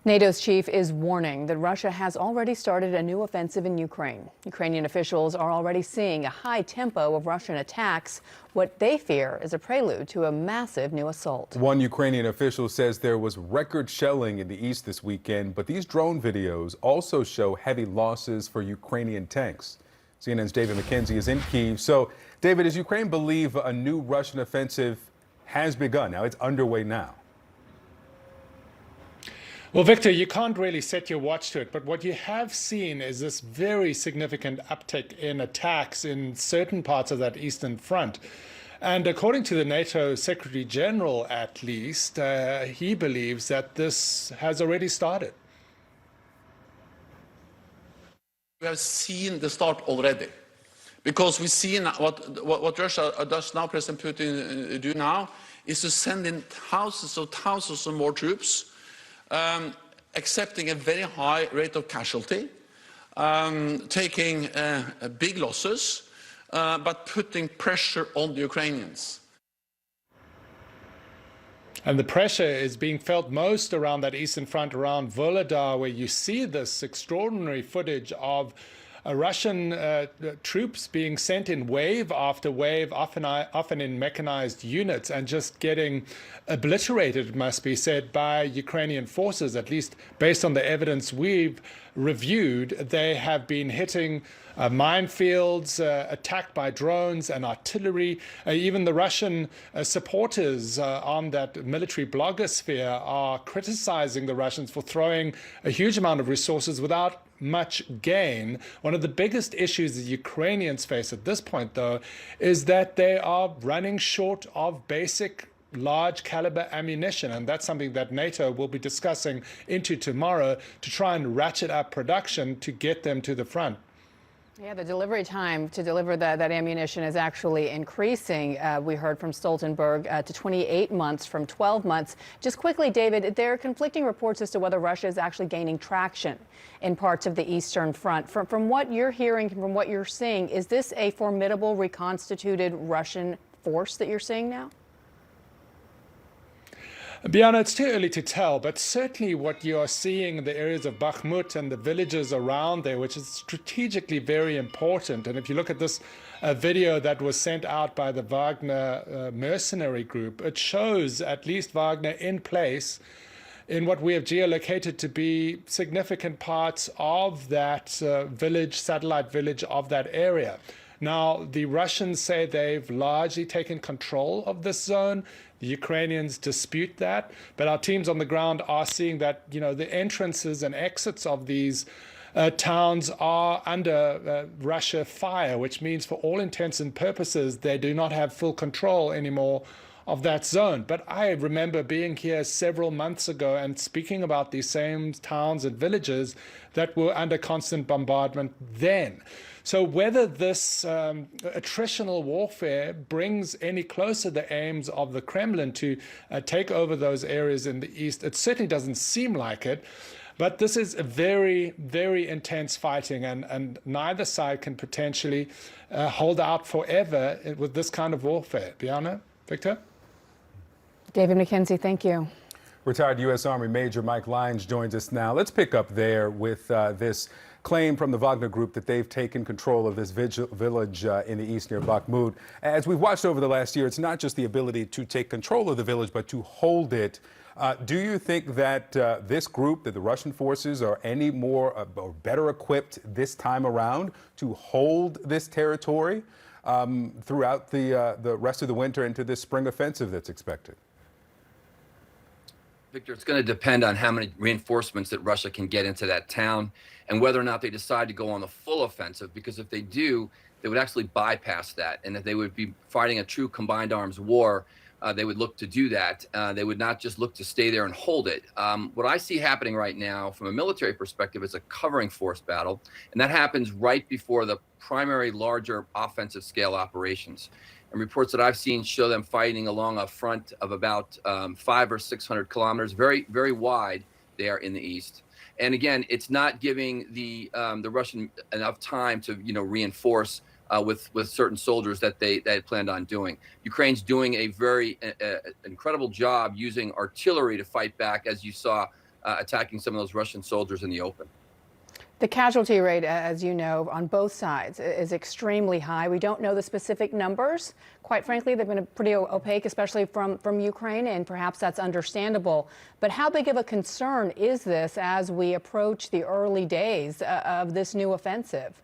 NATO's chief is warning that Russia has already started a new offensive in Ukraine. Ukrainian officials are already seeing a high tempo of Russian attacks, what they fear is a prelude to a massive new assault. One Ukrainian official says there was record shelling in the east this weekend, but these drone videos also show heavy losses for Ukrainian tanks. CNN's David McKenzie is in Kyiv. So, David, does Ukraine believe a new Russian offensive has begun? Now, it's underway now. Well, Victor, you can't really set your watch to it, but what you have seen is this very significant uptick in attacks in certain parts of that eastern front. And according to the NATO Secretary General, at least, he believes that this has already started. We have seen the start already, because we've seen what Russia does now. President Putin do now is to send in thousands of more troops, accepting a very high rate of casualty, taking big losses, but putting pressure on the Ukrainians. And the pressure is being felt most around that eastern front, around Volodar, where you see this extraordinary footage of Russian troops being sent in wave after wave, often in mechanized units, and just getting obliterated, it must be said, by Ukrainian forces. At least based on the evidence we've reviewed, they have been hitting minefields, attacked by drones and artillery. Even the Russian supporters on that military blogosphere are criticizing the Russians for throwing a huge amount of resources without much gain. One of the biggest issues the Ukrainians face at this point, though, is that they are running short of basic large caliber ammunition, and that's something that NATO will be discussing into tomorrow to try and ratchet up production to get them to the front. Yeah, the delivery time to deliver that ammunition is actually increasing. We heard from Stoltenberg to 28 months from 12 months. Just quickly, David, there are conflicting reports as to whether Russia is actually gaining traction in parts of the Eastern Front. From what you're hearing, from what you're seeing, is this a formidable reconstituted Russian force that you're seeing now? Bianna, it's too early to tell, but certainly what you are seeing in the areas of Bakhmut and the villages around there, which is strategically very important. And if you look at this video that was sent out by the Wagner mercenary group, it shows at least Wagner in place in what we have geolocated to be significant parts of that village, satellite village of that area. Now, the Russians say they've largely taken control of this zone. The Ukrainians dispute that, but our teams on the ground are seeing that, you know, the entrances and exits of these towns are under Russia fire, which means for all intents and purposes, they do not have full control anymore of that zone. But I remember being here several months ago and speaking about these same towns and villages that were under constant bombardment then. So whether this attritional warfare brings any closer the aims of the Kremlin to take over those areas in the east, it certainly doesn't seem like it. But this is a very, very intense fighting, and neither side can potentially hold out forever with this kind of warfare. Bianna, Victor? David McKenzie, thank you. Retired U.S. Army Major Mike Lyons joins us now. Let's pick up there with this claim from the Wagner Group that they've taken control of this village in the east near Bakhmut. As we've watched over the last year, it's not just the ability to take control of the village, but to hold it. Do you think that this group, that the Russian forces, are any more or better equipped this time around to hold this territory throughout the rest of the winter into this spring offensive that's expected? Victor, it's going to depend on how many reinforcements that Russia can get into that town and whether or not they decide to go on the full offensive, because if they do, they would actually bypass that. And if they would be fighting a true combined arms war, they would look to do that. They would not just look to stay there and hold it. What I see happening right now from a military perspective is a covering force battle, and that happens right before the primary larger offensive scale operations. And reports that I've seen show them fighting along a front of about 500 or 600 kilometers, very, very wide there in the east. And again, it's not giving the Russian enough time to, you know, reinforce with certain soldiers that they had planned on doing. Ukraine's doing a very incredible job using artillery to fight back, as you saw attacking some of those Russian soldiers in the open. The casualty rate, as you know, on both sides is extremely high. We don't know the specific numbers. Quite frankly, they've been pretty opaque, especially from Ukraine, and perhaps that's understandable. But how big of a concern is this as we approach the early days of this new offensive?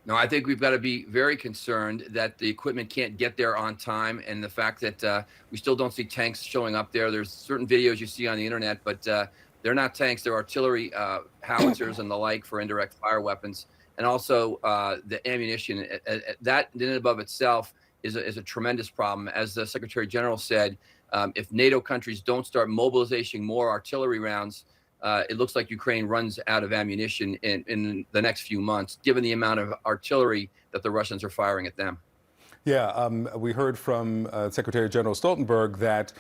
No, I think we've got to be very concerned that the equipment can't get there on time, and the fact that we still don't see tanks showing up there. There's certain videos you see on the internet, but they're not tanks. They're artillery howitzers and the like for indirect fire weapons, and also the ammunition. That in and above itself is a tremendous problem. As the Secretary General said, if NATO countries don't start mobilizing more artillery rounds, it looks like Ukraine runs out of ammunition in the next few months, given the amount of artillery that the Russians are firing at them. Yeah, we heard from Secretary General Stoltenberg that,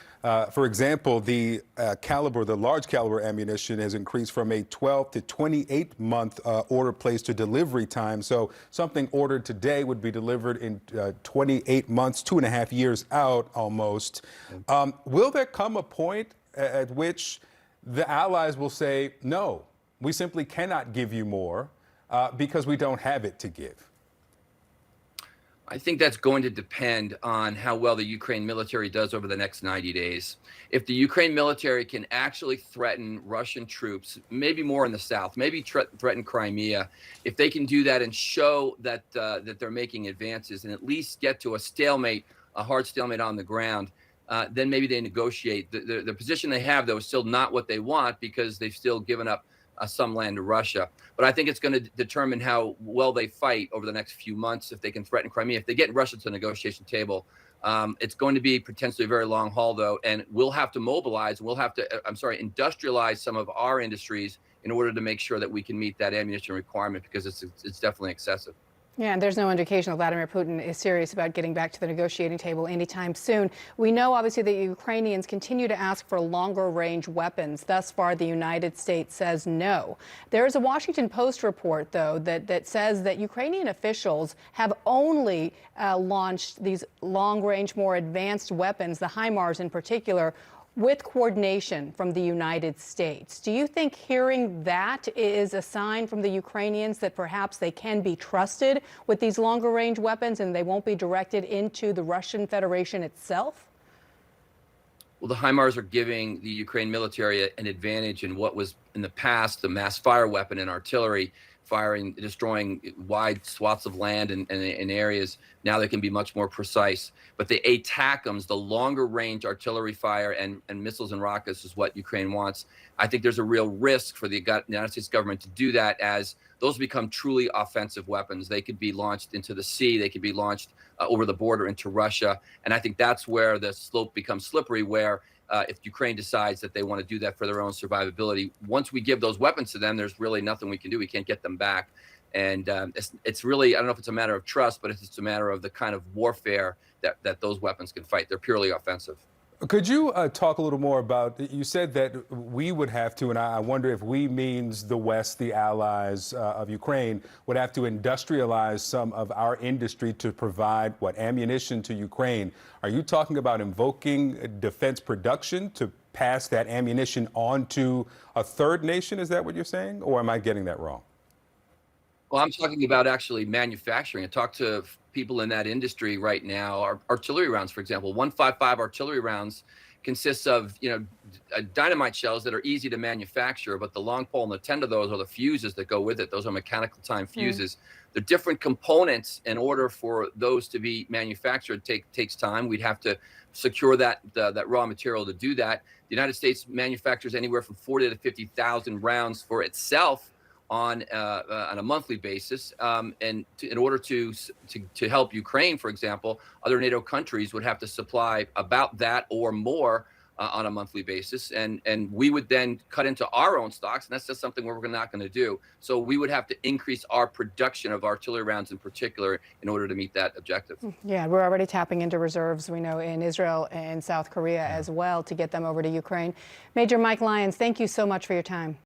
for example, the large caliber ammunition has increased from a 12 to 28 month order placed to delivery time. So something ordered today would be delivered in 28 months, 2.5 years out almost. Will there come a point at which the allies will say, no, we simply cannot give you more because we don't have it to give? I think that's going to depend on how well the Ukraine military does over the next 90 days. If the Ukraine military can actually threaten Russian troops, maybe more in the south, maybe threaten Crimea, if they can do that and show that that they're making advances and at least get to a stalemate, a hard stalemate on the ground, then maybe they negotiate. The position they have, though, is still not what they want because they've still given up some land to Russia. But I think it's going to determine how well they fight over the next few months if they can threaten Crimea. If they get Russia to the negotiation table, it's going to be potentially a very long haul, though, and we'll have to mobilize. We'll have to, industrialize some of our industries in order to make sure that we can meet that ammunition requirement because it's definitely excessive. Yeah, and there's no indication that Vladimir Putin is serious about getting back to the negotiating table anytime soon. We know, obviously, that Ukrainians continue to ask for longer range weapons. Thus far, the United States says no. There is a Washington Post report, though, that says that Ukrainian officials have only launched these long range, more advanced weapons, the HIMARS in particular, with coordination from the United States. Do you think hearing that is a sign from the Ukrainians that perhaps they can be trusted with these longer range weapons and they won't be directed into the Russian Federation itself? Well, the HIMARS are giving the Ukraine military an advantage in what was in the past the mass fire weapon and artillery, destroying wide swaths of land and areas. Now they can be much more precise. But the ATACMS, the longer range artillery fire and missiles and rockets is what Ukraine wants. I think there's a real risk for the United States government to do that as those become truly offensive weapons. They could be launched into the sea. They could be launched over the border into Russia. And I think that's where the slope becomes slippery, where if Ukraine decides that they want to do that for their own survivability, once we give those weapons to them, there's really nothing we can do. We can't get them back. And it's really, I don't know if it's a matter of trust, but it's just a matter of the kind of warfare that those weapons can fight. They're purely offensive. Could you talk a little more about, you said that we would have to, and I wonder if we means the West, the allies of Ukraine, would have to industrialize some of our industry to provide, ammunition to Ukraine. Are you talking about invoking defense production to pass that ammunition on to a third nation? Is that what you're saying? Or am I getting that wrong? Well, I'm talking about actually manufacturing. I talk to people in that industry right now. Our artillery rounds, for example, 155 artillery rounds consists of, dynamite shells that are easy to manufacture, but the long pole and the 10 of those are the fuses that go with it. Those are mechanical time fuses. The different components in order for those to be manufactured takes time. We'd have to secure that raw material to do that. The United States manufactures anywhere from 40 to 50,000 rounds for itself on a monthly basis, and in order to help Ukraine, for example, other NATO countries would have to supply about that or more on a monthly basis, and we would then cut into our own stocks, and that's just something we're not going to do. So we would have to increase our production of artillery rounds in particular in order to meet that objective. Yeah, we're already tapping into reserves, we know, in Israel and South Korea as well to get them over to Ukraine. Major Mike Lyons, thank you so much for your time.